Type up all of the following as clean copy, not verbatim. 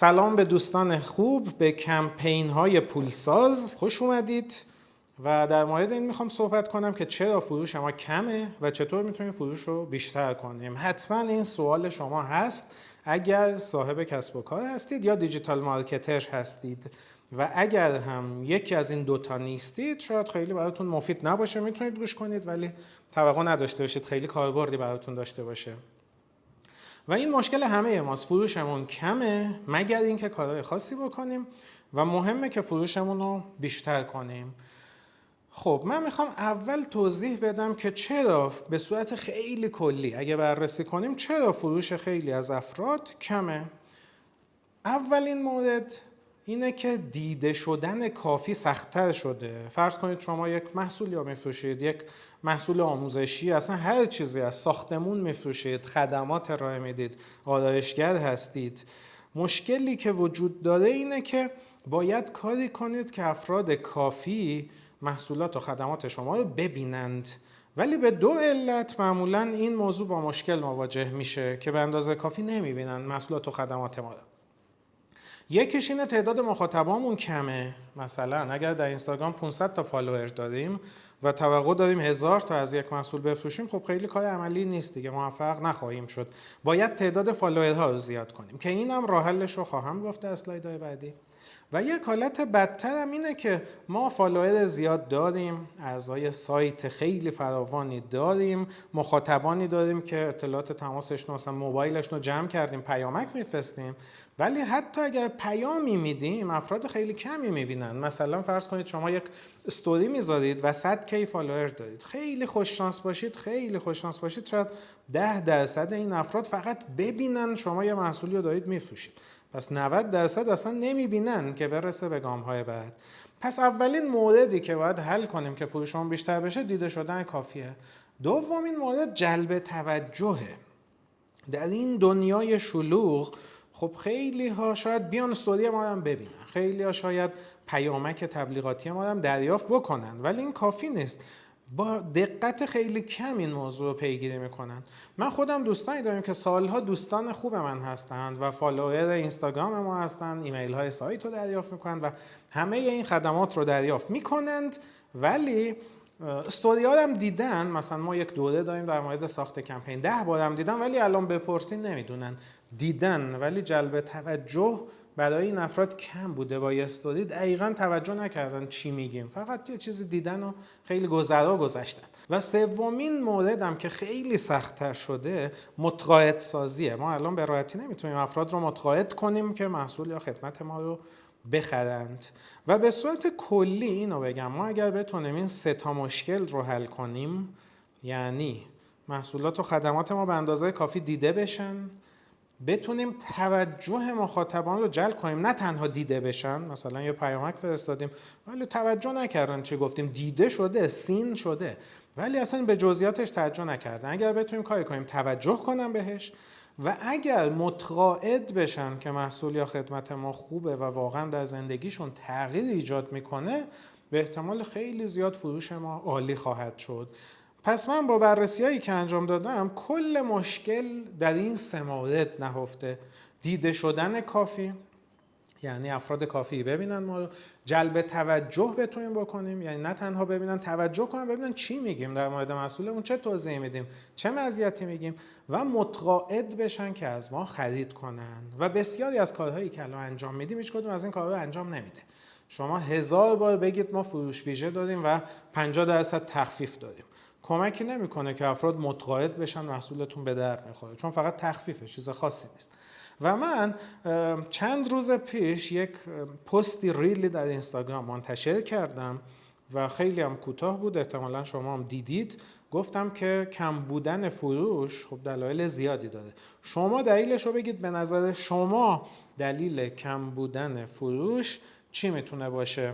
سلام به دوستان خوب، به کمپین های پولساز خوش اومدید و در مورد این میخوام صحبت کنم که چرا فروش ما کمه و چطور میتونیم فروش رو بیشتر کنیم. حتما این سوال شما هست اگر صاحب کسب و کار هستید یا دیجیتال مارکتر هستید و اگر هم یکی از این دوتا نیستید شاید خیلی براتون مفید نباشه، میتونید گوش کنید ولی توقع نداشته باشید خیلی کاربردی براتون داشته باشه. و این مشکل همه ماست، فروشمون کمه مگر اینکه کارهای خاصی بکنیم و مهمه که فروشمون رو بیشتر کنیم. خب من میخوام اول توضیح بدم که چرا به صورت خیلی کلی اگه بررسی کنیم چرا فروش خیلی از افراد کمه. اولین مورد اینه که دیده شدن کافی سخت‌تر شده. فرض کنید شما یک محصولی رو میفروشید، یک محصول آموزشی، اصلا هر چیزی از ساختمون میفروشید، خدمات ارائه میدید، آرایشگر هستید. مشکلی که وجود داره اینه که باید کاری کنید که افراد کافی محصولات و خدمات شما رو ببینند، ولی به دو علت معمولاً این موضوع با مشکل مواجه میشه که به اندازه کافی نمیبینن محصولات و خدمات ما رو. یکیش اینه تعداد مخاطبامون کمه. مثلا اگر در اینستاگرام 500 تا فالوور داریم و توقع داریم 1000 تا از یک محصول بفروشیم، خب خیلی کار عملی نیست دیگه، موفق نخواهیم شد. باید تعداد فالوورها رو زیاد کنیم که اینم راه حلش رو خواهم گفت در اسلایدهای بعدی. و یک حالت بدتر هم اینه که ما فالوور زیاد داریم، اعضای سایت خیلی فراوانی داریم، مخاطبانی داریم که اطلاعات تماسشون مثلا موبایلشون رو جمع کردیم، پیامک میفرستیم، ولی حتی اگر پیامی میدیم افراد خیلی کمی میبینن. مثلا فرض کنید شما یک استوری میذارید و 100K فالوور دارید، خیلی خوش شانس باشید شاید 10% این افراد فقط ببینن شما یه محصولی رو دارید میفروشید، پس 90% اصلا نمیبینن که برسه به گام‌های بعد. پس اولین موردی که باید حل کنیم که فروشمون بیشتر بشه دیده شدن کافیه. دومین مورد جلب توجهه. در این دنیای شلوغ خب خیلی ها شاید بیان استوری ما هم ببینن، خیلی ها شاید پیامک تبلیغاتی ما هم دریافت بکنن، ولی این کافی نیست. با دقت خیلی کم این موضوع رو پیگیری میکنن. من خودم دوستانی دارم که سالها دوستان خوب من هستند و فالوور اینستاگرام ما هستند، ایمیل های سایت رو دریافت میکنند و همه این خدمات رو دریافت میکنند، ولی استوری ها هم دیدن. مثلا ما یک دوره داریم در مورد ساخت کمپین، 10 بارم دیدن، ولی الان بپرسین نمیدونن. دیدن ولی جلب توجه برای این افراد کم بوده. با یه استوری دقیقاً توجه نکردن چی میگیم، فقط یه چیزی دیدن و خیلی گذرا گذشتن. و سومین موردم که خیلی سخت‌تر شده متقاعد سازیه. ما الان به راحتی نمیتونیم افراد رو متقاعد کنیم که محصول یا خدمت ما رو بخرند. و به صورت کلی اینو بگم، ما اگر بتونیم این 3 تا مشکل رو حل کنیم، یعنی محصولات و خدمات ما به اندازه کافی دیده بشن، بتونیم توجه مخاطبان رو جلب کنیم، نه تنها دیده بشن، مثلا یه پیامک فرستادیم ولی توجه نکردن چی گفتیم، دیده شده، سین شده ولی اصلا به جزئیاتش توجه نکردن. اگر بتونیم کاری کنیم توجه کنن بهش و اگر متقاعد بشن که محصول یا خدمت ما خوبه و واقعا در زندگیشون تغییر ایجاد میکنه، به احتمال خیلی زیاد فروش ما عالی خواهد شد. پس من با بررسی‌هایی که انجام دادم کل مشکل در این 3 مورد نهفته. دیده شدن کافی، یعنی افراد کافی ببینن ما رو، جلب توجه بتونیم بکنیم، یعنی نه تنها ببینن، توجه کنن، ببینن چی میگیم در مورد محصولمون، چه توضیحی میدیم، چه مزیتی میگیم، و متقاعد بشن که از ما خرید کنن. و بسیاری از کارهایی که الان انجام میدیم هیچ کدوم از این کارها انجام نمیده. شما 1000 بار بگید ما فروش ویژه داریم و 50% تخفیف داریم، کمکی نمیکنه که افراد متقاعد بشن محصولتون به درد میخوره، چون فقط تخفیفه، چیز خاصی نیست. و من چند روز پیش یک پستی ریلی در اینستاگرام منتشر کردم و خیلی هم کوتاه بود، احتمالا شما هم دیدید. گفتم که کم بودن فروش خب دلایل زیادی داره. شما دلیلش رو بگید، به نظر شما دلیل کم بودن فروش چی میتونه باشه؟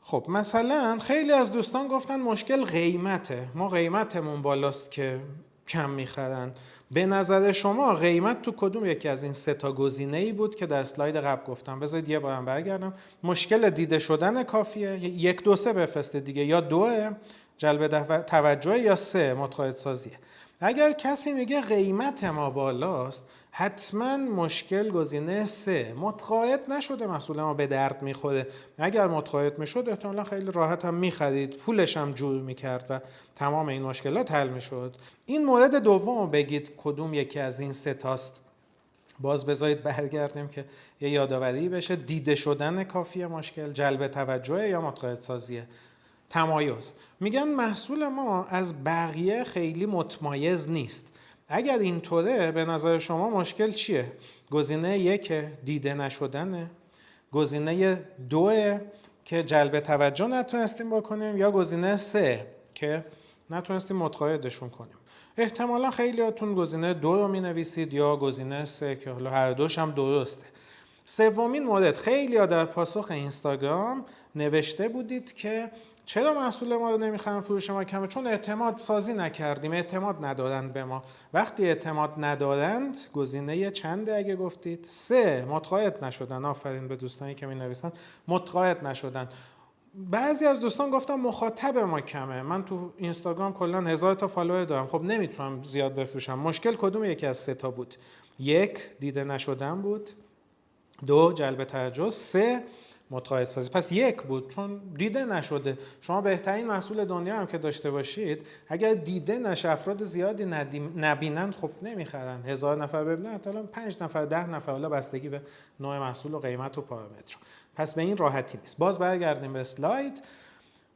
خب مثلا خیلی از دوستان گفتن مشکل قیمته، ما قیمتمون بالاست که کم میخرن. به نظر شما قیمت تو کدوم یکی از این 3 تا گزینه‌ای بود که در اسلاید قبل گفتم؟ بذارید یه بارم برگردم. مشکل دیده شدن کافیه، 1 2 3 بفرسته دیگه، یا 2 جلب توجه، یا 3 متقاعد سازیه. اگر کسی میگه قیمت ما بالاست، حتما مشکل گزینه 3 متقاعد نشده محصول ما به درد میخوره. اگر متقاعد میشد احتمالا خیلی راحت هم میخرید، پولش هم جور میکرد و تمام این مشکلات حل میشد. این مورد دوم رو بگید کدوم یکی از این 3 تاست. باز بذارید برگردیم که یه یادآوری بشه. دیده شدن کافی مشکل، جلب توجه یا متقاعد سازیه. تمایز. میگن محصول ما از بقیه خیلی متمایز نیست. اگر اینطوره به نظر شما مشکل چیه؟ گزینه 1 دیده نشدنه، گزینه 2 که جلب توجه نتونستیم بکنیم، یا گزینه 3 که نتونستیم متقاعدشون کنیم. احتمالا خیلیاتون گزینه 2 رو مینویسید یا گزینه 3 که حالا هر دوش هم درسته. سومین مورد، خیلی‌ها در پاسخ اینستاگرام نوشته بودید که چرا محصول ما رو نمیخرن، فروش ما کمه؟ چون اعتماد سازی نکردیم، اعتماد ندارند به ما. وقتی اعتماد ندارند، گزینه چنده اگه گفتید؟ 3 متقاعد نشدن. آفرین به دوستانی که مینویسن متقاعد نشدن. بعضی از دوستان گفتن مخاطب ما کمه. من تو اینستاگرام کلا 1000 تا فالوور دارم، خب نمیتونم زیاد بفروشم. مشکل کدوم یکی از 3 تا بود؟ 1 دیده نشدن بود، 2 جلب توجه، 3 متقاعد سازی. پس 1 بود چون دیده نشده. شما بهترین محصول دنیا هم که داشته باشید، اگر دیده نشه، افراد زیادی نبینند، خب نمیخرن. 1000 نفر ببینن، حالا 5 نفر 10 نفر، حالا بستگی به نوع محصول و قیمت و پارامتر. پس به این راحتی نیست. باز برگردیم به اسلاید.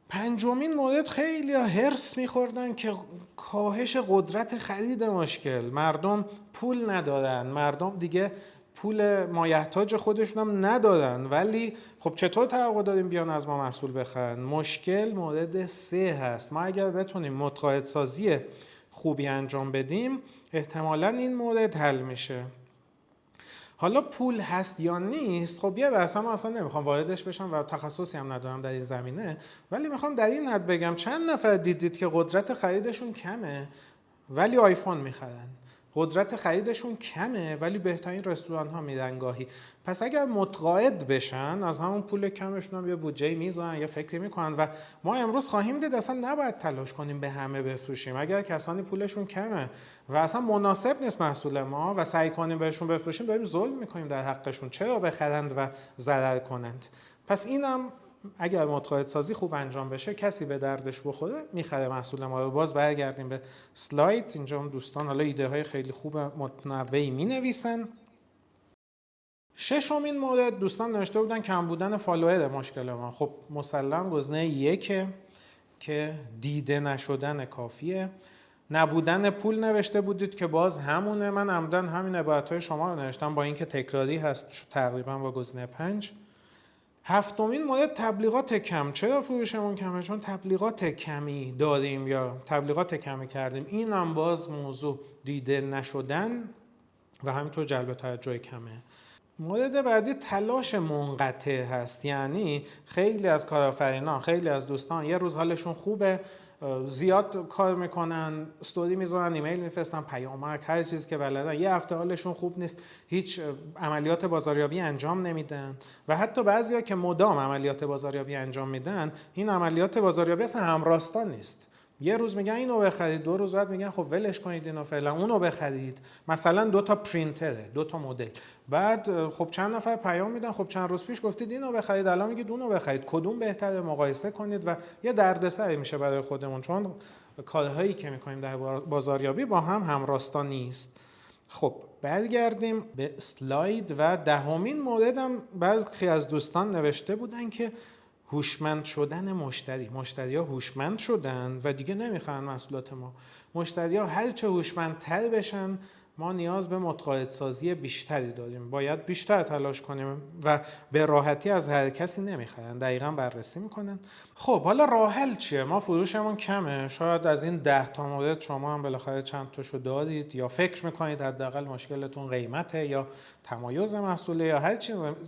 پنجمین مورد، خیلی هرس میخوردن که کاهش قدرت خرید مشکل. مردم پول ندارن، مردم دیگه پول مایحتاج خودشون هم ندارن، ولی خب چطور توقع داریم بیان از ما محصول بخرن؟ مشکل مورد 3 هست. ما اگر بتونیم متقاعد سازی خوبی انجام بدیم، احتمالاً این مورد حل میشه. حالا پول هست یا نیست، خب یه بحث، من اصلا نمیخوام واردش بشم و تخصصی هم ندارم در این زمینه، ولی میخوام در این حد بگم چند نفر دیدید که قدرت خریدشون کمه ولی آیفون میخرن؟ قدرت خریدشون کمه ولی بهترین رستوران ها میرن گاهی. پس اگر متقاعد بشن، از همون پول کمشون هم یه بودجه میذارن یا فکری میکنن. و ما امروز خواهیم دید اصلا نباید تلاش کنیم به همه بفروشیم. اگر کسانی پولشون کمه و اصلا مناسب نیست محصول ما و سعی کنیم بهشون بفروشیم، داریم ظلم میکنیم در حقشون. چرا بخرند و ضرر کنند؟ پس اینم اگر متقاعد سازی خوب انجام بشه، کسی به دردش بخوره، میخره محصول ما رو. باز برگردیم به اسلاید. اینجا هم دوستان حالا ایده های خیلی خوب متنوعی مینویسن. ششمین مورد، دوستان نوشته بودن کم بودن فالوور مشکل ما. خب مسلم گزینه 1 که دیده نشدن کافیه. نبودن پول نوشته بودید که باز همونه. من عمدن همین عبارت‌های شما رو نوشتم با اینکه تکراری هست تقریبا با گزینه 5. هفتمین مورد، تبلیغات کم. چرا فروشمون کمه؟ چون تبلیغات کمی داریم یا تبلیغات کمی کردیم. این هم باز موضوع دیده نشدن و همینطور جلب توجه کمه. مورد بعدی تلاش منقطع هست. یعنی خیلی از کارآفرینان، خیلی از دوستان یه روز حالشون خوبه، زیاد کار میکنن، استوری میذارن، ایمیل میفرستن، پیامک، هر چیزی که بلدن. یه هفته حالشون خوب نیست، هیچ عملیات بازاریابی انجام نمیدن. و حتی بعضیا که مدام عملیات بازاریابی انجام میدن، این عملیات بازاریابی اصلا همراستا نیست. یه روز میگن اینو بخرید، 2 روز بعد میگن خب ولش کنید اینو، فعلا اونو بخرید. مثلا 2 تا پرینتره، 2 تا مدل. بعد خب چند نفر پیام میدن، خب چند روز پیش گفتید اینو بخرید، الان میگید اونو بخرید، کدوم بهتره؟ مقایسه کنید و یه دردسر میشه برای خودمون، چون کارهایی که میکنیم در بازاریابی با هم همراستا نیست. خب برگردیم به اسلاید. و دهمین موردم بعضی از دوستان نوشته بودن که هوشمند شدن مشتری. مشتری‌ها هوشمند شدن و دیگه نمیخوان محصولات ما. مشتری‌ها هر چه هوشمندتر بشن، ما نیاز به متقاعد سازی بیشتری داریم. باید بیشتر تلاش کنیم و به راحتی از هر کسی نمیخرن. دقیقاً بررسی میکنن. خب حالا راه حل چیه؟ ما فروشمون کمه. شاید از این 10 تا مورد شما هم بالاخره چند تاشو دارید یا فکر میکنید حداقل مشکلتون قیمته یا تمایز محصوله یا هر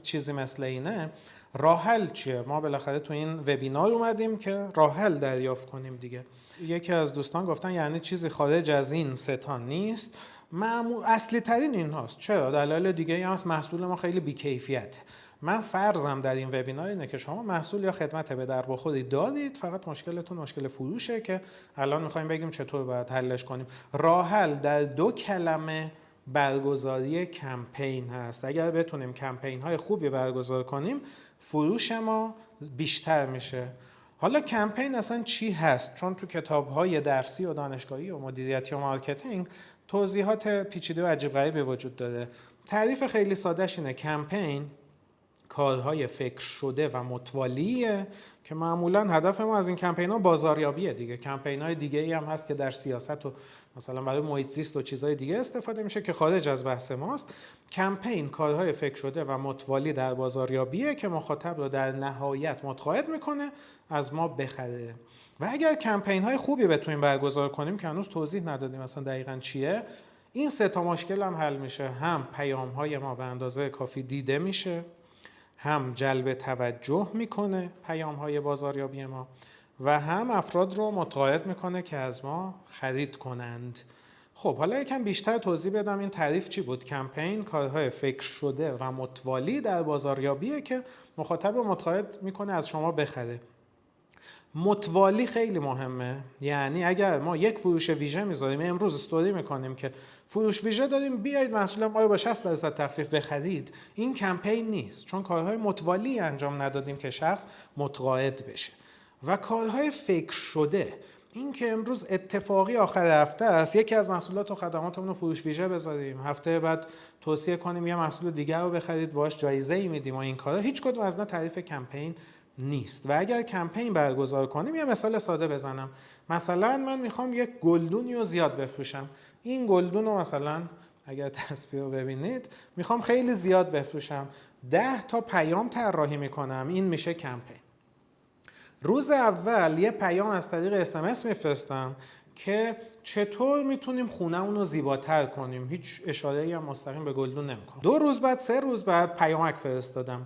چیزی مثل اینه. راه حل چیه؟ ما بالاخره تو این وبینار اومدیم که راه حل دریافت کنیم دیگه. یکی از دوستان گفتن یعنی چیزی خارج از این 3 تا نیست. اصلی ترین این هاست. چرا؟ دلایل دیگه هم هست. محصول ما خیلی بی‌کیفیته. من فرضم در این وبینار اینه که شما محصول یا خدمت به در بخوری دارید، فقط مشکلتون مشکل فروشه که الان می‌خوایم بگیم چطور باید حلش کنیم. راه حل در 2 کلمه برگزاری کمپین هست. اگر بتونیم کمپین های خوبی برگزار کنیم فروش ما بیشتر میشه. حالا کمپین اصلا چی هست؟ چون تو کتاب های درسی و دانشگاهی و مدیریتی و مارکتینگ توضیحات پیچیده و عجیب غریبی وجود داره. تعریف خیلی سادهش اینه: کمپین کارهای فکر شده و متوالیه که معمولا هدف ما از این کمپین ها بازاریابیه دیگه. کمپین های دیگه ای هم هست که در سیاست و مثلا برای محیط زیست و چیزهای دیگه استفاده میشه که خارج از بحث ماست. کمپین کارهای فکر شده و متوالی در بازاریابیه که مخاطب رو در نهایت متقاعد میکنه از ما بخره. و اگر کمپین های خوبی بتونیم برگزار کنیم که هنوز توضیح ندادیم مثلا دقیقاً چیه، این سه تا مشکل هم حل میشه: هم پیام های ما به اندازه کافی دیده میشه، هم جلب توجه میکنه پیام های بازاریابی ما، و هم افراد رو متقاعد میکنه که از ما خرید کنند. خب حالا یکم بیشتر توضیح بدم این تعریف چی بود. کمپین کارهای فکر شده و متوالی در بازاریابیه که مخاطب رو متقاعد میکنه از شما بخره. متوالی خیلی مهمه. یعنی اگر ما یک فروش ویژه میذاریم، امروز استوری میکنیم که فروش ویژه داریم، بیایید محصول ما رو با 60% تخفیف بخرید، این کمپین نیست، چون کارهای متوالی انجام ندادیم که شخص متقاعد بشه. و کارهای فکر شده، این که امروز اتفاقی آخر هفته است، یکی از محصولات و خدماتمون رو فروش ویژه بذاریم، هفته بعد توصیه کنیم یه محصول دیگر رو بخرید باهاش جایزه‌ای میدیم و این کارا، هیچ کدوم از اینا تعریف کمپین نیست. و اگر کمپین برگزار کنیم، یه مثال ساده بزنم، مثلا من میخوام یک گلدونی رو زیاد بفروشم. این گلدون رو مثلا اگر تصویر رو ببینید میخوام خیلی زیاد بفروشم، 10 تا پیام طراحی میکنم، این میشه کمپین. روز اول یه پیام از طریق SMS میفرستم که چطور میتونیم خونه‌مون رو زیباتر کنیم، هیچ اشاره‌ای هم مستقیم به گلدون نمیکنم. 2 روز بعد 3 روز بعد پیامک فرستادم.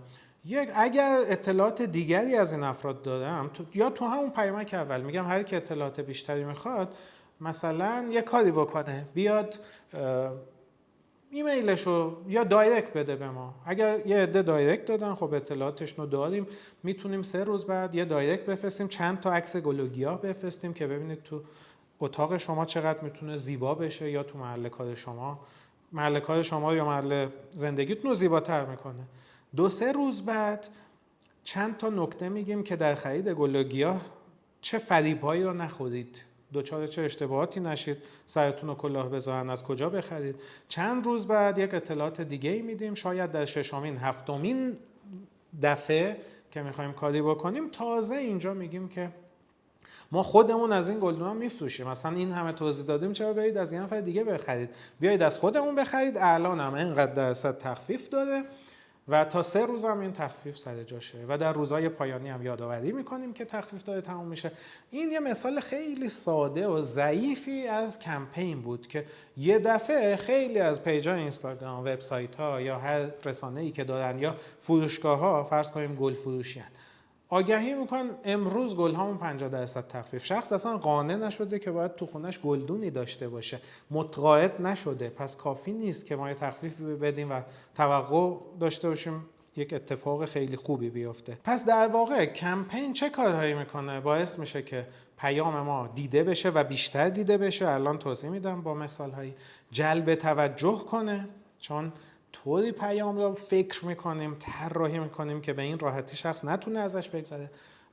اگر اطلاعات دیگری از این افراد دارم یا تو همون پیامک اول میگم هر کی اطلاعات بیشتری میخواد مثلا یه کاری بکنه، بیاد ایمیلشو یا دایرکت بده به ما. اگر یه عده دایرکت دادن، خب اطلاعاتش رو داریم، میتونیم 3 روز بعد یه دایرکت بفرستیم، چند تا عکس گل و گیاه بفرستیم که ببینید تو اتاق شما چقدر میتونه زیبا بشه، یا تو محل کار شما یا محل زندگیتون رو زیباتر میکنه. 2-3 روز بعد چند تا نکته میگیم که در خرید گل و گیاه چه فریب‌هایی رو نخورید، دچار چه اشتباهاتی نشید، سرتون رو کلاه بذارن از کجا بخرید. چند روز بعد یک اطلاعات دیگه‌ای میدیم، شاید در 6مین 7مین دفعه که میخوایم کاری بکنیم تازه اینجا میگیم که ما خودمون از این گلدونا میفروشیم، مثلا این همه توضیح دادیم، چرا برید از این نفر دیگه بخرید، بیایید از خودمون بخرید، الان هم اینقدر درصد تخفیف داره و تا 3 روز هم این تخفیف سر جاشه و در روزهای پایانی هم یادآوری میکنیم که تخفیف داره تموم میشه. این یه مثال خیلی ساده و ضعیفی از کمپین بود که یه دفعه خیلی از پیجای اینستاگرام، وبسایت‌ها یا هر رسانه‌ای که دارن یا فروشگاه‌ها، فرض کنیم گل فروشیان، آگهی میکنن امروز گل هامون 50% تخفیف. شخص اصلا قانع نشده که باید تو خونش گلدونی داشته باشه، متقاعد نشده، پس کافی نیست که ما یه تخفیف بدیم و توقع داشته باشیم یک اتفاق خیلی خوبی بیفته. پس در واقع کمپین چه کارهایی میکنه؟ باعث میشه که پیام ما دیده بشه و بیشتر دیده بشه، الان توضیح میدم با مثالهایی. جلب توجه کنه، چون طوری پیام رو فکر میکنیم، طراحی میکنیم که به این راحتی شخص نتونه ازش بگذره،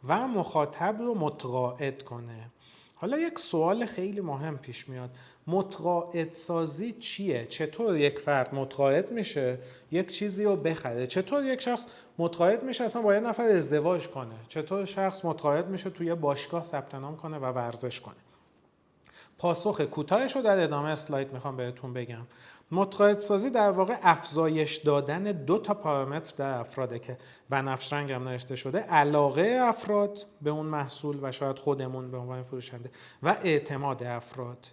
و مخاطب رو متقاعد کنه. حالا یک سوال خیلی مهم پیش میاد: متقاعد سازی چیه؟ چطور یک فرد متقاعد میشه یک چیزی رو بخره؟ چطور یک شخص متقاعد میشه اصلا با یه نفر ازدواج کنه؟ چطور شخص متقاعد میشه توی باشگاه ثبت نام کنه و ورزش کنه؟ پاسخ کوتاهش رو در ادامه اسلاید میخوام بهتون بگم. متقاعد سازی در واقع افزایش دادن 2 تا پارامتر در افراده که بنفش رنگ هم نوشته شده: علاقه افراد به اون محصول و شاید خودمون به عنوان فروشنده، و اعتماد افراد.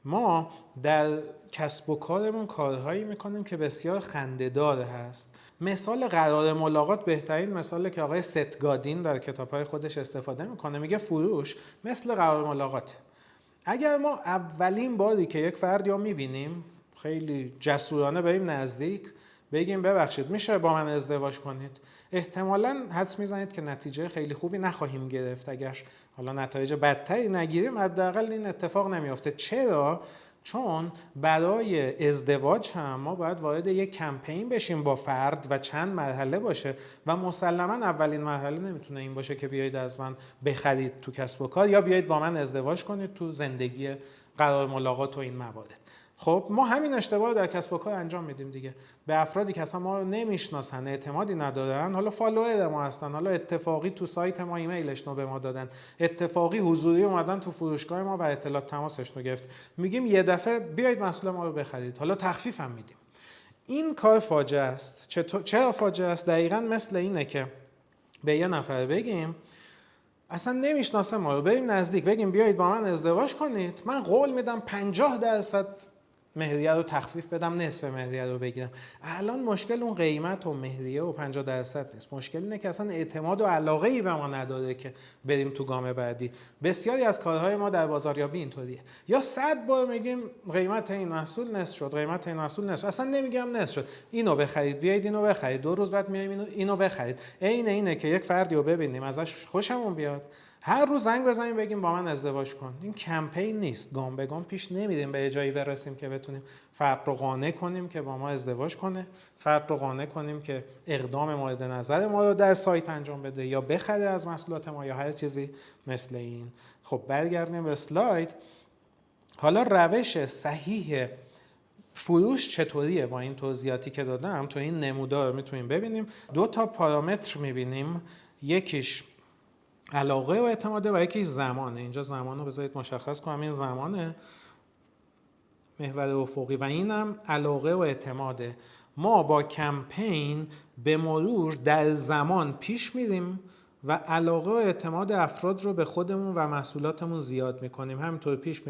ما در کسب و کارمون کارهایی میکنیم که بسیار خنده‌دار هست. مثال قرار ملاقات بهترین مثاله که آقای ست گادین در کتاب‌های خودش استفاده میکنه. میگه فروش مثل قرار ملاقاته. اگر ما اولین باری که یک فردی رو میبینیم خیلی جسورانه بریم نزدیک بگیم ببخشید میشه با من ازدواج کنید، احتمالاً حدس میزنید که نتیجه خیلی خوبی نخواهیم گرفت. اگر حالا نتایج بدتری نگیریم حداقل این اتفاق نمیافته. چرا؟ چون برای ازدواج هم ما باید وارد یک کمپین بشیم با فرد و چند مرحله باشه و مسلما اولین مرحله نمیتونه این باشه که بیایید از من بخرید تو کسب و کار یا بیایید با من ازدواج کنید تو زندگی قرار ملاقات و این موارد. خب ما همین اشتباه رو در کسب و کار انجام میدیم دیگه. به افرادی که اصلا ما رو نمیشناسن، اعتمادی ندارن، حالا فالوور ما هستن، حالا اتفاقی تو سایت ما ایمیلش رو به ما دادن، اتفاقی حضوری اومدن تو فروشگاه ما و اطلاعات تماسش رو گرفت، میگیم یه دفعه بیایید محصول ما رو بخرید، حالا تخفیف هم میدیم. این کار فاجعه است. چرا فاجعه است؟ دقیقاً مثل اینه که به یه نفر بگیم اصلا نمیشناسه ما رو، بریم نزدیک بگیم بیایید با من ازدواج کنید، من قول میدم 50% مهریه رو تخفیف بدم، نصف مهریه رو بگیرم. الان مشکل اون قیمت و مهریه و 50% نیست، مشکل اینه که اصلا اعتماد و علاقه ای به ما نداره که بریم تو گام بعدی. بسیاری از کارهای ما در بازاریابی اینطوریه، یا 100 بار میگیم قیمت این محصول نصف شد، قیمت این محصول نصف، اصلا نمیگم نصف شد، اینو بخرید، بیایید اینو بخرید، 2 روز بعد میایم اینو بخرید. اینه که یک فردی رو ببینیم ازش خوشمون بیاد، هر روز زنگ بزنیم بگیم با من ازدواج کن. این کمپین نیست، گام به گام پیش نمیریم به جایی برسیم که بتونیم فرد رو قانع کنیم که با ما ازدواج کنه، فرد رو قانع کنیم که اقدام مورد نظر ما رو در سایت انجام بده یا بخره از محصولات ما یا هر چیزی مثل این. خب برگردیم به اسلاید. حالا روش صحیح فروش چطوریه؟ با این توضیحاتی که دادم تو این نمودار میتونیم ببینیم 2 تا پارامتر میبینیم، یکیش علاقه و اعتماده و یکیش زمانه. اینجا زمان رو بذارید مشخص کنم، این زمانه محور افقی و اینم علاقه و اعتماده. ما با کمپین به مرور در زمان پیش میریم و علاقه و اعتماد افراد رو به خودمون و محصولاتمون زیاد میکنیم، همینطور پیش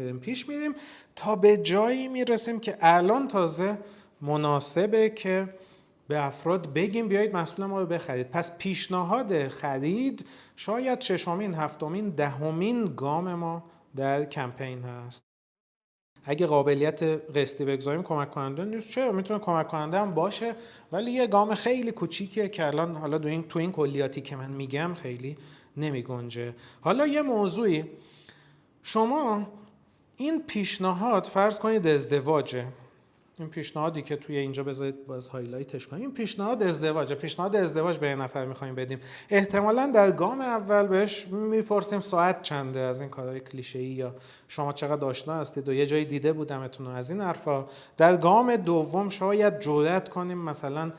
میریم تا به جایی میرسیم که الان تازه مناسبه که به افراد بگیم بیایید محصول ما رو بخرید. پس پیشنهاد خرید شاید 6th، 7th، 10مین گام ما در کمپین هست. اگه قابلیت قسطی بگذاریم کمک کننده نیست، چرا؟ میتونه کمک کننده هم باشه، ولی یه گام خیلی کوچیکیه که الان حالا تو این کلیاتی که من میگم خیلی نمیگنجه. حالا یه موضوعی، شما این پیشنهاد فرض کنید ازدواجه، این پیشنهادی که توی اینجا بذارید باز هایلایتش کنیم، این پیشنهاد ازدواجه، پیشنهاد ازدواج به یه نفر میخوایم بدیم. احتمالاً در گام اول بهش میپرسیم ساعت چنده، از این کارهای کلیشه‌ای، یا شما چقدر آشنا هستید و یه جایی دیده بودمتون، از این حرفا. در گام دوم شاید جرأت کنیم مثلا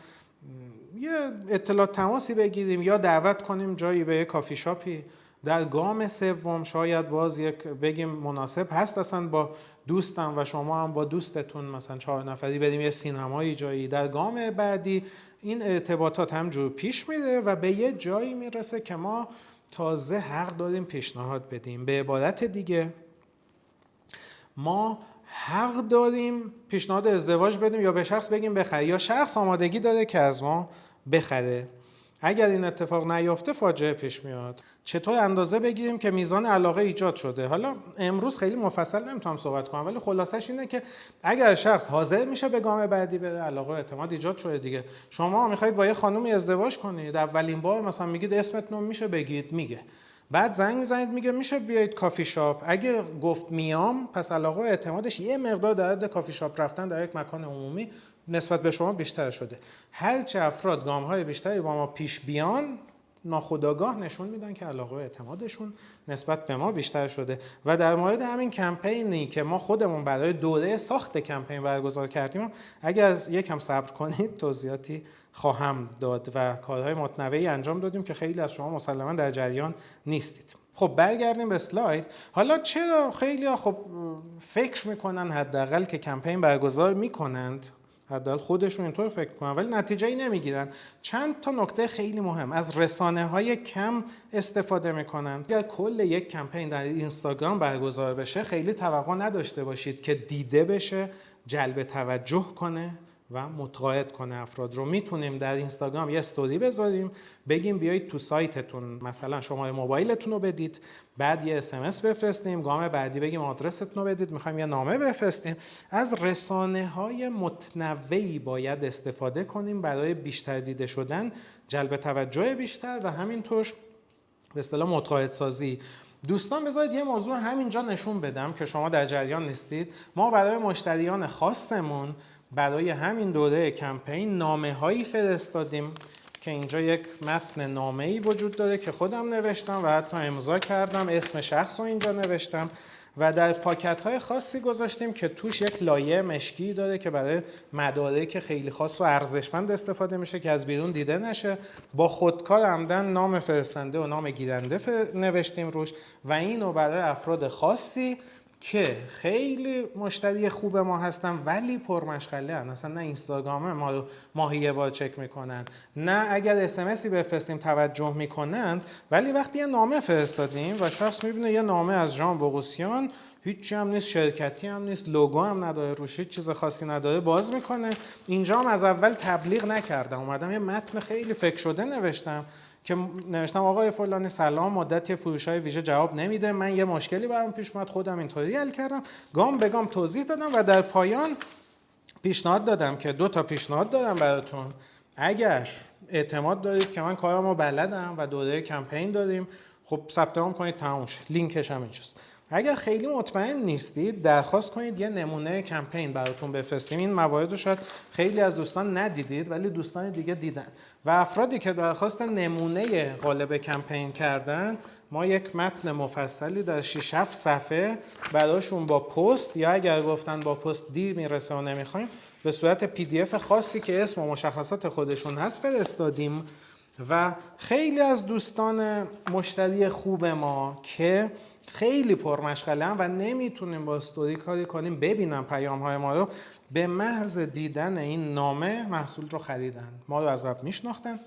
یه اطلاعات تماسی بگیریم یا دعوت کنیم جایی به یه کافی شاپی. در گام سوم شاید باز بگیم مناسب هست اصلا با دوستم و شما هم با دوستتون مثلا 4 نفری بریم یه سینمایی جایی. در گام بعدی این ارتباطات همجور پیش میره و به یه جایی میرسه که ما تازه حق داریم پیشنهاد بدیم. به عبارت دیگه ما حق داریم پیشنهاد ازدواج بدیم یا به شخص بگیم بخره، یا شخص آمادگی داره که از ما بخره. اگر این اتفاق نیفته فاجعه پیش میاد. چطور اندازه بگیریم که میزان علاقه ایجاد شده؟ حالا امروز خیلی مفصل نمیتونم صحبت کنم، ولی خلاصش اینه که اگر شخص حاضر میشه به گام بعدی بره، علاقه و اعتماد ایجاد شده دیگه. شما میخواید با یه خانومی ازدواج کنید، اولین بار مثلا میگید اسمتون میشه بگید، میگه، بعد زنگ میزنید میگه میشه بیایید کافی شاپ، اگه گفت میام پس علاقه و اعتمادش یه مقدار در حد کافی شاپ رفتن در یک مکان عمومی نسبت به شما بیشتر شده. هرچه افراد گام‌های بیشتری با ما پیش بیان، ناخودآگاه نشون میدن که علاقه و اعتمادشون نسبت به ما بیشتر شده. و در مورد همین کمپینی که ما خودمون برای دوره ساخت کمپین برگزار کردیم، اگر از یکم صبر کنید توضیحاتی خواهم داد و کارهای متنوعی انجام دادیم که خیلی از شما مسلماً در جریان نیستید. خب برگردیم به اسلاید. حالا چرا خیلی خب فکر میکنن حداقل که کمپین برگزار میکنند، حداقل خودشون اینطور فکر کنن، ولی نتیجه‌ای نمیگیرن. چند تا نکته خیلی مهم، از رسانه‌های کم استفاده میکنن. اگر کل یک کمپین در اینستاگرام برگزار بشه خیلی توقع نداشته باشید که دیده بشه، جلب توجه کنه و متقاعد کنه افراد رو. میتونیم در اینستاگرام یه استوری بذاریم بگیم بیایید تو سایتتون مثلا شماره موبایلتون رو بدید، بعد یه SMS بفرستیم، گام بعدی بگیم آدرستون رو بدید، میخوایم یه نامه بفرستیم. از رسانه‌های متنوعی باید استفاده کنیم برای بیشتر دیده شدن، جلب توجه بیشتر و همینطور به اصطلاح متقاعد سازی. دوستان بذارید یه موضوع همینجا نشون بدم که شما در جریان نیستید. ما برای مشتریان خاصمون برای همین دوره کمپین نامه‌هایی فرستادیم که اینجا یک متن نامه‌ای وجود داره که خودم نوشتم و حتی امضا کردم، اسم شخص رو اینجا نوشتم و در پاکت‌های خاصی گذاشتیم که توش یک لایه مشکی داره که برای مدارک خیلی خاص و ارزشمند استفاده میشه که از بیرون دیده نشه. با خودکار عمدن نام فرستنده و نام گیرنده نوشتیم روش و اینو برای افراد خاصی که خیلی مشتری خوب ما هستن ولی پرمشغله هستن، اصلا نه اینستاگرام ما رو ماهی یه بار چک میکنن، نه اگر اسمسی بفرستیم توجه میکنند، ولی وقتی یه نامه فرستادیم و شخص میبینه یه نامه از ژان بوغوسیان، هیچی هم نیست، شرکتی هم نیست، لوگو هم نداره روش، هیچ چیز خاصی نداره، باز میکنه. اینجا هم از اول تبلیغ نکردم، اومدم یه متن خیلی فکر شده نوشتم که نوشتم آقای فلانی سلام، مدتی فروش‌های ویژه جواب نمیده، من یه مشکلی برام پیش اومد، خودم اینطوری حل کردم، گام به گام توضیح دادم و در پایان پیشنهاد دادم که 2 تا پیشنهاد دادم براتون. اگر اعتماد دارید که من کارمو بلدم و دوره کمپین داریم، خب ثبت نام کنید تموم شه، لینکش هم اینجاست. اگر خیلی مطمئن نیستید درخواست کنید یه نمونه کمپین براتون بفرستیم. این موارد رو شاید خیلی از دوستان ندیدید ولی دوستان دیگه دیدن و افرادی که درخواست نمونه قالب کمپین کردن ما یک متن مفصلی در 6-7 صفحه براشون با پست یا اگر گفتن با پست دیر میرسه و نمیخوایم به صورت PDF خاصی که اسم و مشخصات خودشون هست فرستادیم و خیلی از دوستان مشتری خوب ما که خیلی پرمشغله‌ام و نمیتونیم با استوری کاری کنیم ببینم پیام‌های ما رو، به محض دیدن این نامه محصول رو خریدن. ما رو از قبل میشناختن.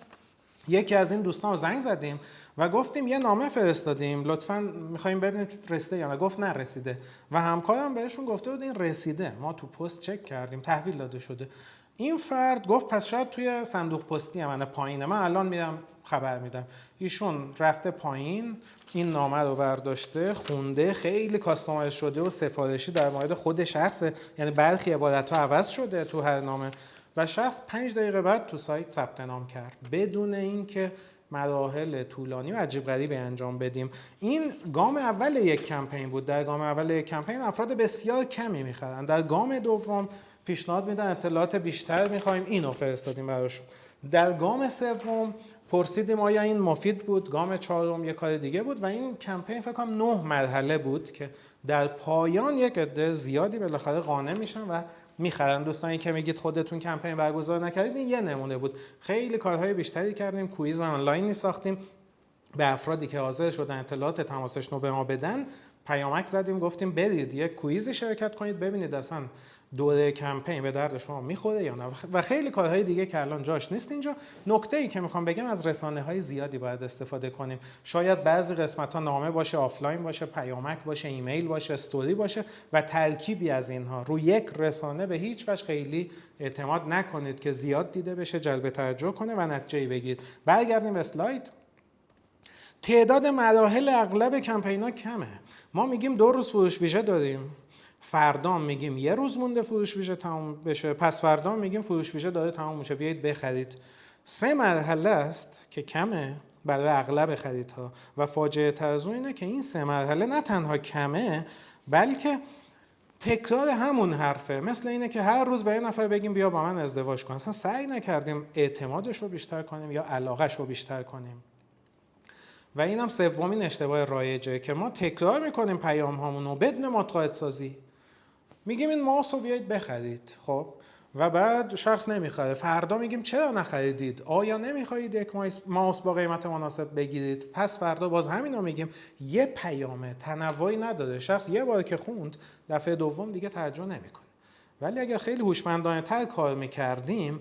یکی از این دوستان رو زنگ زدیم و گفتیم یه نامه فرستادیم، لطفاً می‌خوایم ببینیم رسیده یا نه. گفت نه رسیده و همکارم بهشون گفته بود این رسیده، ما تو پست چک کردیم تحویل داده شده. این فرد گفت پس شاید توی صندوق پستی من پایینه، من الان میرم خبر میدم. ایشون رفته پایین، این نامه رو برداشته خونده، خیلی کاستومایز شده و سفارشی در مورد خود شخصه، یعنی برخی عبارت‌ها عوض شده تو هر نامه و شخص 5 دقیقه بعد تو سایت ثبت نام کرد بدون اینکه مراحل طولانی و عجیب غریبی انجام بدیم. این گام اول یک کمپین بود. در گام اول یک کمپین افراد بسیار کمی می‌خرن. در گام دوم پیشنهاد میدن اطلاعات بیشتر می‌خوایم، اینو فرستادیم براشون. در گام سوم پرسیدیم آیا این مفید بود، گام چهارم یک کار دیگه بود و این کمپین فکر کنم 9 مرحله بود که در پایان یک عده زیادی بالاخره قانع میشن و میخرن. دوستانی که میگید خودتون کمپین برگزار نکردید، این یه نمونه بود. خیلی کارهای بیشتری کردیم، کویز آنلاینی ساختیم، به افرادی که حاضر شدن اطلاعات تماسش رو به ما بدن پیامک زدیم، گفتیم برید یک کویزی شرکت کنید ببینید اصلا دوره کمپین به درد شما میخوره یا نه و خیلی کارهای دیگه که الان جاش نیست اینجا. نکته‌ای که میخوام بگم از رسانه‌های زیادی باید استفاده کنیم. شاید بعضی قسمت‌ها نامه باشه، آفلاین باشه، پیامک باشه، ایمیل باشه، استوری باشه و ترکیبی از اینها. رو یک رسانه به هیچ وجه خیلی اعتماد نکنید که زیاد دیده بشه، جلب توجه کنه و نتیجه‌ای بگیرید. برگردیم به اسلاید. تعداد مراحل اغلب کمپین‌ها کمه. ما میگیم 2 روز فروش ویژه داریم، فردا میگیم 1 روز مونده فروش ویژه تموم بشه، پس فردا میگیم فروش ویژه داره تموم میشه بیایید بخرید. 3 مرحله است که کمه برای اغلب خریدها و فاجعه تر از اون اینه که این 3 مرحله نه تنها کمه بلکه تکرار همون حرفه. مثل اینه که هر روز به یه نفر بگیم بیا با من ازدواج کن، اصلا سعی نکردیم اعتمادش رو بیشتر کنیم یا علاقه‌ش رو بیشتر کنیم. و اینم سومین اشتباه رایجه که ما تکرار میکنیم پیام هامون رو بدون متقاعد سازی. میگیم این ماوس رو بیایید بخرید، خب و بعد شخص نمیخره. فردا میگیم چرا نخریدید؟ آیا نمیخواهید یک ماوس با قیمت مناسب بگیرید؟ پس فردا باز همین رو میگیم. یه پیامه، تنوعی نداره. شخص یه بار که خوند دفعه دوم دیگه توجه نمیکنه. ولی اگر خیلی هوشمندانه تر کار میکردیم،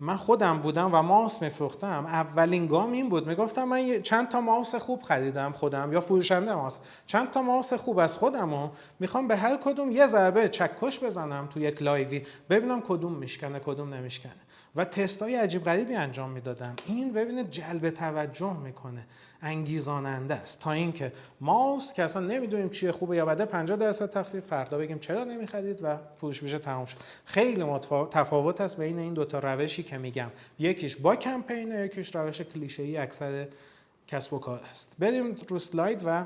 من خودم بودم و ماوس میفروختم، اولین گام این بود میگفتم من چند تا ماوس خوب خریدم خودم یا فروشنده ماوس چند تا ماوس خوب از خودمو میخوام به هر کدوم یه ضربه چکش بزنم تو یک لایوی ببینم کدوم میشکنه کدوم نمیشکنه و تستای عجیب غریبی انجام میدادم. این ببینید جلب توجه میکنه، انگیزاننده است تا اینکه ماوس که اصلا نمیدونیم چیه خوبه یا بده 50% تخفیف، فردا بگیم چرا نمیخرید و فروش ویژه تموم شد. خیلی تفاوت است بین این 2 تا روشی که میگم، یکیش با کمپینه، یکیش روش کلیشه‌ای اکثر کسب و کار است. بریم رو اسلاید و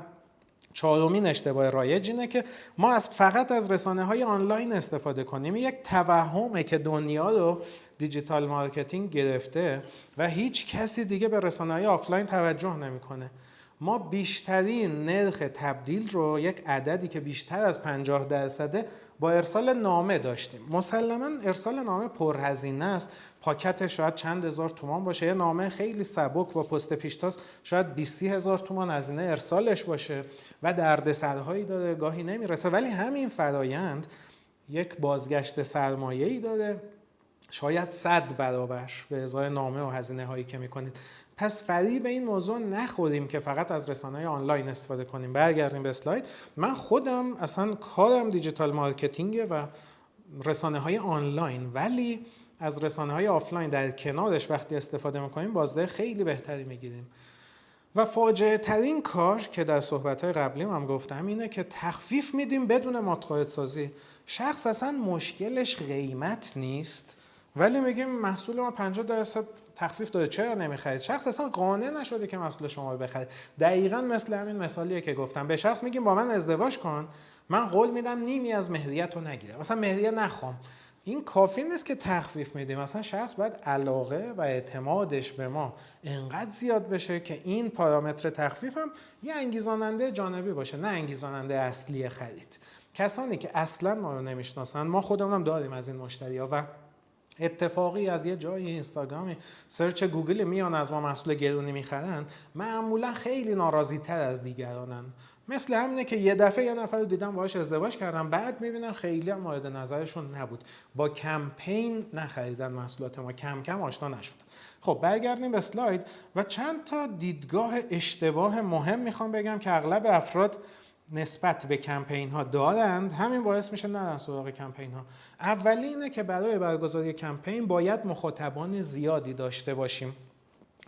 چهارمین اشتباه رایج اینه که ما فقط از رسانه‌های آنلاین استفاده کنیم. یک توهمه که دنیا رو دیجیتال مارکتینگ گرفته و هیچ کسی دیگه به رسانه‌های آفلاین توجه نمی‌کنه. ما بیشترین نرخ تبدیل رو، یک عددی که بیشتر از 50% با ارسال نامه داشتیم. مسلماً ارسال نامه پرهزینه است، پاکت شاید چند هزار تومان باشه، یه نامه خیلی سبک با پست پیشتاز شاید 20 هزار تومان هزینه ارسالش باشه و دردسرهایی داره، گاهی نمیرسه، ولی همین فرایند یک بازگشت سرمایه‌ای داره، شاید 100 برابر به ازای نامه و هزینه هایی که میکنید. پس فریب این موضوع نخوریم که فقط از رسانه‌های آنلاین استفاده کنیم. برگردیم به اسلاید. من خودم اصلا کارم دیجیتال مارکتینگه و رسانه‌های آنلاین، ولی از رسانه‌های آفلاین در کنارش وقتی استفاده میکنیم بازده خیلی بهتری میگیریم. و فاجعه ترین کار که در صحبت‌های قبلیم هم گفتم اینه که تخفیف میدیم بدون متقاعد سازی. شخص اصلا مشکلش قیمت نیست، ولی میگیم محصول ما 50% تخفیف داره، چرا نمیخرید؟ شخص اصلا قانع نشده که محصول شما رو بخرید. دقیقاً مثل همین مثالیه که گفتم. به شخص میگیم با من ازدواج کن، من قول میدم نیمی از مهریت رو نگیرم، مثلا مهریه نخوام. این کافی نیست که تخفیف میدیم، مثلا شخص باید علاقه و اعتمادش به ما انقدر زیاد بشه که این پارامتر تخفیف هم یه انگیزاننده جانبی باشه، نه انگیزاننده اصلی خرید. کسانی که اصلا ما رو نمیشناسن، ما خودمون داریم از این مشتری‌ها و اتفاقی از یه جای اینستاگرامی سرچ گوگل میان از ما محصول گرونی میخرن، معمولا خیلی ناراضی تر از دیگرانن. مثل همینه که یه دفعه یه نفر رو دیدم باهاش ازدواج کردم، بعد میبینن خیلی هم مورد نظرشون نبود، با کمپین نخریدن محصولات ما، کم کم آشنا نشدن. خب برگردیم به اسلاید و چند تا دیدگاه اشتباه مهم میخوام بگم که اغلب افراد نسبت به کمپین ها دارند، همین باعث میشه نرن سراغ کمپین ها. اولی اینه که برای برگزاری کمپین باید مخاطبان زیادی داشته باشیم.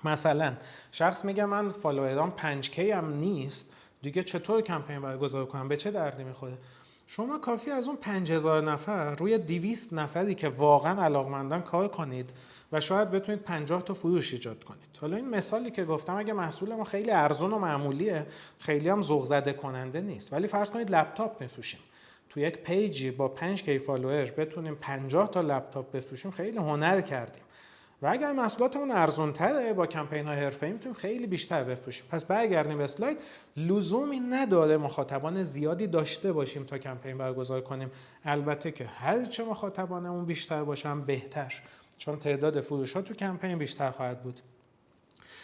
مثلا شخص میگه من فالوورام 5K هم نیست، دیگه چطور کمپین برگزار کنم، به چه دردی میخوره؟ شما کافی از اون 5000 نفر روی 200 نفری که واقعا علاقمندن کار کنید و شاید بتونید 50 تا فروش ایجاد کنید. حالا این مثالی که گفتم اگه محصول ما خیلی ارزون و معمولیه، خیلی هم ذوق زده کننده نیست، ولی فرض کنید لپتاپ میفروشیم، تو یک پیجی با 5K فالوور بتونیم 50 تا لپتاپ بفروشیم، خیلی هنر کردیم. و اگر محصولاتمون ارزون تره، با کمپین های حرفه‌ای میتونیم خیلی بیشتر بفروشیم. پس برگردیم به اسلاید. لزومی نداره مخاطبان زیادی داشته باشیم تا کمپین برگزار کنیم. البته که هرچه مخاطبانمون بیشتر باشن بهتر، چون تعداد فروش‌ها تو کمپین بیشتر خواهد بود.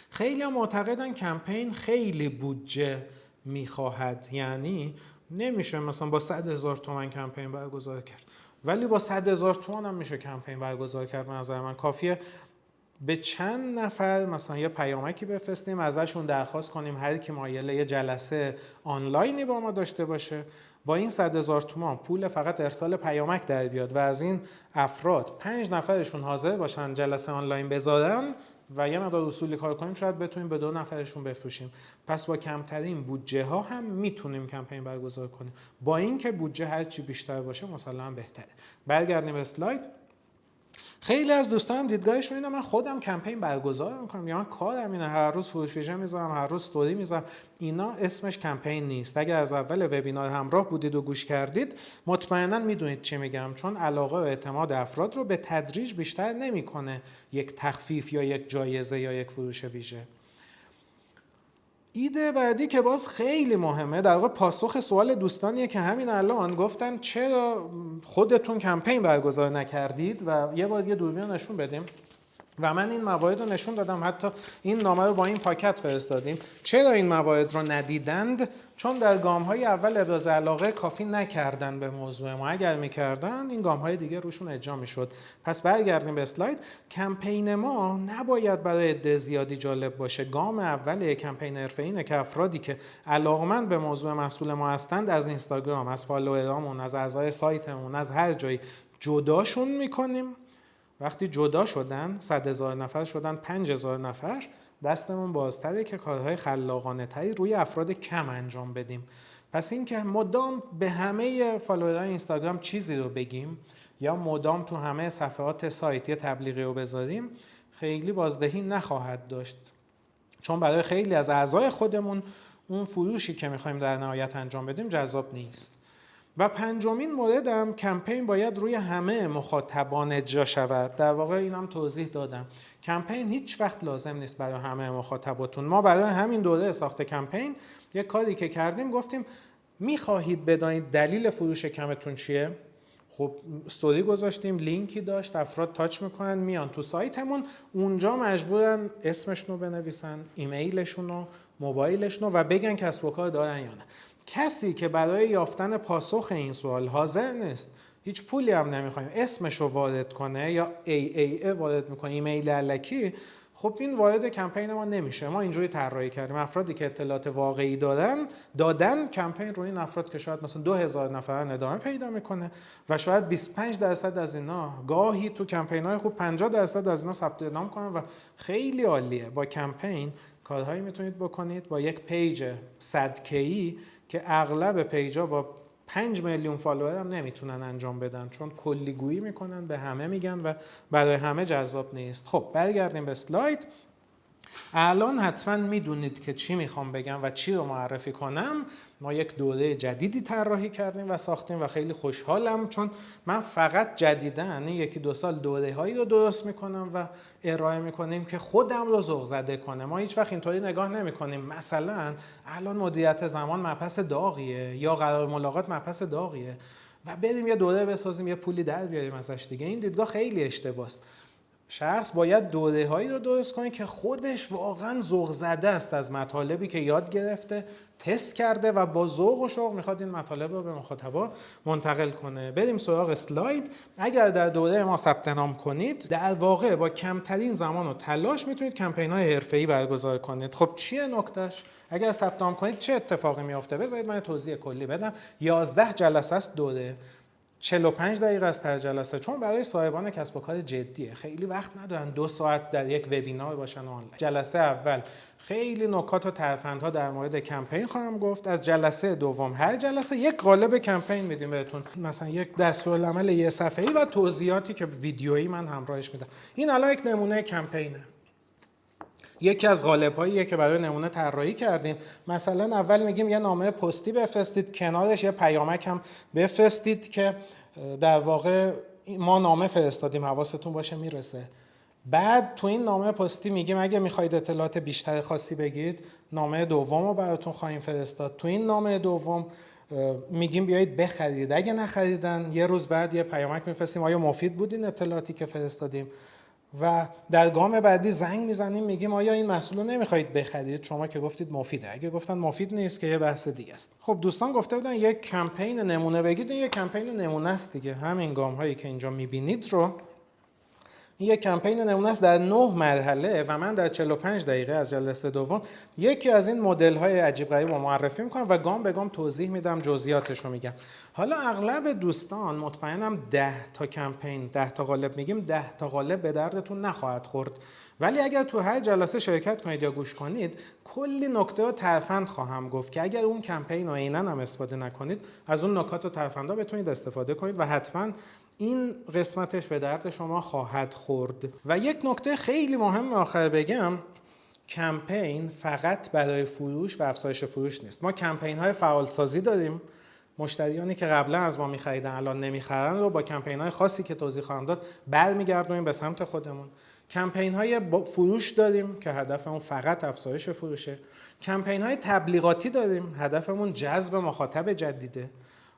خیلی معتقدن کمپین خیلی بودجه میخواهد، یعنی نمیشه مثلا با 100,000 تومان کمپین برگزار کرد، ولی با 100,000 تومان هم میشه کمپین برگزار کرد. به نظر من کافیه به چند نفر مثلا یه پیامکی بفرستیم، ازشون درخواست کنیم هر کی مایل یه جلسه آنلاینی با ما داشته باشه، با این 100,000 تومان پول فقط ارسال پیامک در بیاد و از این افراد 5 نفرشون حاضر باشن جلسه آنلاین بذارن و یه مقدار اصولی کار کنیم، شاید بتونیم به 2 نفرشون بفروشیم. پس با کمترین بودجه ها هم میتونیم کمپین برگزار کنیم، با اینکه بودجه هر چی بیشتر باشه مسلماً بهتره. برگردیم به اسلاید. خیلی از دوستانم دیدگاهشون اینه من خودم کمپین برگزار میکنم، یا من کارم اینه هر روز فروش ویژه میذارم، هر روز استوری میذارم. اینا اسمش کمپین نیست. اگر از اول وبینار همراه بودید و گوش کردید مطمئنا میدونید چی میگم، چون علاقه و اعتماد افراد رو به تدریج بیشتر نمیکنه یک تخفیف یا یک جایزه یا یک فروش ویژه. ایده بعدی که باز خیلی مهمه، در واقع پاسخ سوال دوستانیه که همین الان گفتن چرا خودتون کمپین برگزار نکردید و یه بار یه دوربین نشون بدیم و من این موارد رو نشون دادم، حتی این نامه رو با این پاکت فرستادیم. چرا این موارد رو ندیدند؟ چون در گام‌های اول ابراز علاقه کافی نکردن به موضوع ما. اگر می‌کردن این گام‌های دیگه روشون اجرا می‌شد. پس برگردیم به اسلاید. کمپین ما نباید برای عده زیادی جالب باشه. گام اول یک کمپین حرفه‌ای اینه که افرادی که علاقه‌مند به موضوع محصول ما هستند از اینستاگرام، از فالوورامون، از اعضای سایتمون، از هر جایی جداشون می‌کنیم. وقتی جدا شدن، 100,000 نفر شدن 5,000 نفر، دستمون بازتره که کارهای خلاقانه تری روی افراد کم انجام بدیم. پس این که مدام به همه فالوورهای اینستاگرام چیزی رو بگیم یا مدام تو همه صفحات سایت یه تبلیغی رو بذاریم خیلی بازدهی نخواهد داشت، چون برای خیلی از اعضای خودمون اون فروشی که میخوایم در نهایت انجام بدیم جذاب نیست. و پنجمین موردم، کمپین باید روی همه مخاطبان اجرا شود. در واقع اینم توضیح دادم، کمپین هیچ وقت لازم نیست برای همه مخاطباتون. ما برای همین دوره ساخت کمپین یک کاری که کردیم، گفتیم میخواهید بدانید دلیل فروش کمتون چیه؟ خب استوری گذاشتیم، لینکی داشت، افراد تاچ میکنن میان تو سایتمون، اونجا مجبورن اسمشون رو بنویسن، ایمیلشون رو، موبایلشون رو و بگن کسب و کار دارن یا نه. کسی که برای یافتن پاسخ این سوال حاضر نیست، هیچ پولی هم نمیخوایم، اسمش رو وارد کنه یا AAA وارد میکنه، ایمیل الکی، خب این وارد کمپین ما نمیشه. ما اینجوری طراحی کردیم افرادی که اطلاعات واقعی دادن کمپین رو این افراد که شاید مثلا 2000 نفر ادامه پیدا میکنه و شاید 25% از اینا، گاهی تو کمپین‌های خوب 50% از اینا ثبت نام کنن و خیلی عالیه. با کمپین کارهایی میتونید بکنید با یک پیج 100K که اغلب پیجا با 5 میلیون فالوور هم نمیتونن انجام بدن، چون کلیگویی میکنن، به همه میگن و برای همه جذاب نیست. خب برگردیم به اسلاید. الان حتما میدونید که چی میخوام بگم و چی رو معرفی کنم. ما یک دوره جدیدی طراحی کردیم و ساختیم و خیلی خوشحالم، چون من فقط جدیداً یکی دو سال دوره هایی رو درست میکنم و ارائه میکنیم که خودم رو ذوق زده کنه. ما هیچ وقت اینطوری نگاه نمیکنیم مثلا الان مدیریت زمان مبحث داغیه یا قرار ملاقات مبحث داغیه و بریم یه دوره بسازیم یه پولی در بیاریم ازش. دیگه این دیدگاه خیلی اشتباهه. شخص باید دوره هایی رو درست کنه که خودش واقعا ذوق زده است از مطالبی که یاد گرفته، تست کرده و با ذوق و شوق میخواد این مطالب رو به مخاطبا منتقل کنه. بریم سراغ اسلاید. اگر در دوره ما ثبت نام کنید، در واقع با کمترین زمان و تلاش میتونید کمپین های حرفه‌ای برگزار کنید. خب چیه نکتهش؟ اگر ثبت نام کنید چه اتفاقی میفته؟ بذارید من توضیح کلی بدم. 11 جلسه است دوره، 45 دقیقه است هر جلسه، چون برای صاحبان کسب و کار جدیه، خیلی وقت ندارن 2 ساعت در یک وبینار باشن آنلاین. جلسه اول خیلی نکات و ترفندها در مورد کمپین خواهم گفت. از جلسه دوم هر جلسه یک قالب کمپین میدیم بهتون، مثلا یک دستورالعمل یه صفحه‌ای و توضیحاتی که ویدیویی من همراهش میدم. این الان یک نمونه کمپینه، یکی از قالب‌هاییه که برای نمونه طراحی کردیم. مثلا اول میگیم یه نامه پستی بفرستید، کنارش یه پیامک هم بفرستید که در واقع ما نامه فرستادیم، حواستون باشه میرسه. بعد تو این نامه پستی میگیم اگه میخواید اطلاعات بیشتر خاصی بگید، نامه دوم رو براتون خواهیم فرستاد. تو این نامه دوم میگیم بیایید بخرید، اگه نخریدن یه روز بعد یه پیامک میفرستیم آیا مفید بود این اطلاعاتی که فرستادیم. و در گام بعدی زنگ میزنیم میگیم آیا این محصول رو نمیخواید بخرید، شما که گفتید مفیده. اگه گفتن مفید نیست که یه بحث دیگه است. خب دوستان گفته بودن یک کمپین نمونه بگید، این یک کمپین نمونه است دیگه. همین گام هایی که اینجا میبینید رو، این یک کمپین نمونه است در 9 مرحله و من در 45 دقیقه از جلسه دوم یکی از این مدل های عجیب غریب رو معرفی میکنم و گام به گام توضیح میدم، جزئیاتش رو میگم. حالا اغلب دوستان مطمئنم 10 تا کمپین، 10 تا قالب میگیم، 10 تا قالب به دردتون نخواهد خورد، ولی اگر تو هر جلسه شرکت کنید یا گوش کنید کلی نکته و ترفند خواهم گفت که اگر اون کمپین رو عیناً هم استفاده نکنید از اون نکات و ترفندا بتونید استفاده کنید و حتماً این قسمتش به درد شما خواهد خورد. و یک نکته خیلی مهم آخر بگم، کمپین فقط برای فروش و افزایش فروش نیست. ما کمپین های فعالسازی داریم، مشتریانی که قبلا از ما می‌خریدن الان نمی‌خرن رو با کمپین های خاصی که توضیح خواهم داد برمیگردونیم به سمت خودمون. کمپین های فروش داریم که هدفمون فقط افزایش فروشه. کمپین های تبلیغاتی داریم، هدفمون جذب مخاطب جدیده.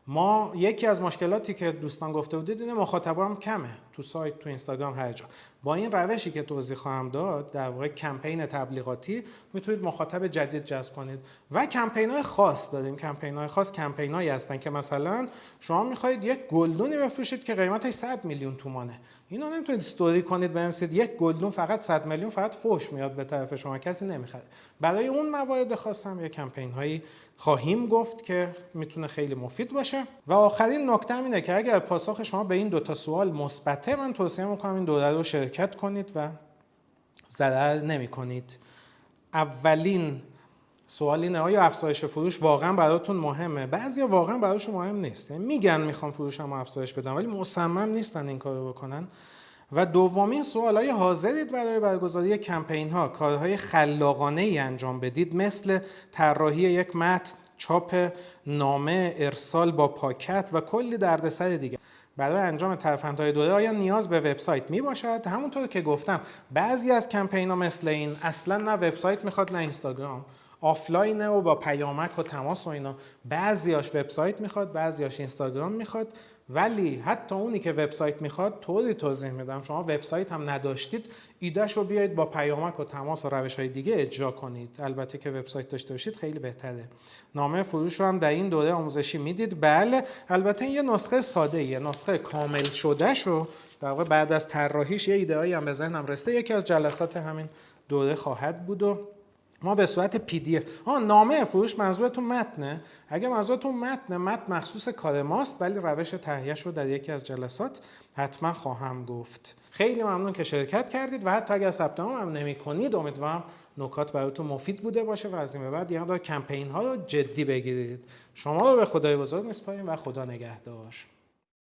ما یکی از مشکلاتی که دوستان گفته بودید اینه مخاطبا هم کمه، تو سایت، تو اینستاگرام، هر جا. با این روشی که توضیح خواهم داد، در واقع کمپین تبلیغاتی، میتونید مخاطب جدید جذب کنید. و کمپین‌های خاص داریم. کمپین‌های خاص کمپین‌هایی هستن که مثلا شما می‌خواید یک گلدونی بفروشید که قیمتش 100 میلیون تومانه. اینو نمیتونید استوری کنید بنویسید یک گلدون فقط 100 میلیون فقط فوش میاد به طرف شما، کسی نمیخره. برای اون موارد خاص هم یک کمپین‌هایی خواهیم گفت که میتونه خیلی مفید باشه. و آخرین نکته اینه که اگر پاسخ شما به این 2 تا سوال مثبته، من توصیه میکنم این دوره رو شرکت کنید و ضرر نمیکنید. اولین سوال اینه آیا افزایش فروش واقعا براتون مهمه؟ بعضیا واقعا براشون مهم نیست، یعنی میگن میخوام فروشمو افزایش بدم ولی مصمم نیستن این کارو بکنن. و دومین سوال: آیا حاضرید برای برگزاری کمپین ها کارهای خلاقانه ای انجام بدید، مثل طراحی یک متن، چاپ نامه، ارسال با پاکت و کلی دردسر دیگه؟ برای انجام ترفندهای دوره آیا نیاز به وبسایت می باشد؟ همونطور که گفتم بعضی از کمپین ها مثل این اصلا نه وبسایت میخواد نه اینستاگرام، آفلاینه و با پیامک و تماس و اینا. بعضیاش وبسایت میخواد، بعضیاش اینستاگرام میخواد. ولی حتی اونی که وبسایت میخواد طوری توضیح میدم شما وبسایت هم نداشتید ایدهشو بیایید با پیامک و تماس و روش‌های دیگه اجرا کنید. البته که وبسایت داشته باشید خیلی بهتره. نامه فروش رو هم در این دوره آموزشی میدید. بله، البته یه نسخه ساده، یه نسخه کامل شده شو در واقع بعد از طراحیش یه ایده‌ای هم به ذهنم رسیده، یکی از جلسات همین دوره خواهد بود و ما به صورت PDF. نامه فروش منظورتون متنه؟ اگه منظورتون متن مخصوص کار ماست، ولی روش تهیه‌اش رو در یکی از جلسات حتما خواهم گفت. خیلی ممنون که شرکت کردید و حتی اگر ثبت نام هم نمی‌کنید امیدوارم نکات براتون مفید بوده باشه و از این به بعد یه مقدار کمپین ها رو جدی بگیرید. شما رو به خدای بزرگ میسپاریم و خدا نگهدار.